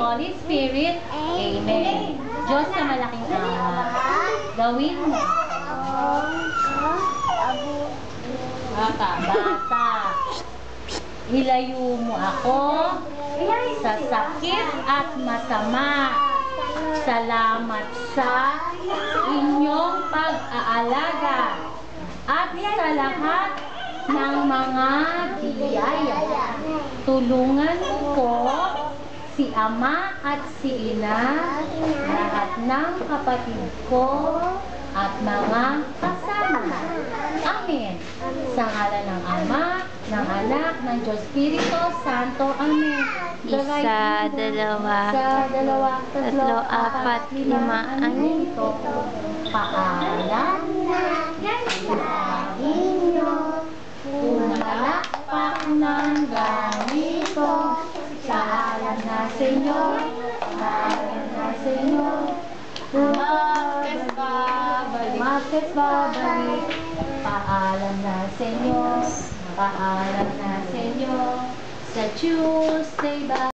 Holy Spirit. Amen. Diyos na malaking Ama, gawin mo bata. Ilayo mo ako sa sakit at masama. Salamat sa inyong pag-aalaga at sa lahat ng mga biyaya. Tulungan ko si Ama at si Ina, lahat ng kapatid ko at mga kasama. Amen. Sa ngalan ng Ama, ng Anak, ng Diyos Espiritu Santo. Amen. Isa, dalawa, tatlo, apat, lima, anim. Paalam na sa inyo, pumalakpak ng ganito, sa alam na sa inyo, Bakit babalik? Paalam na sa inyo, sa Tuesday ba?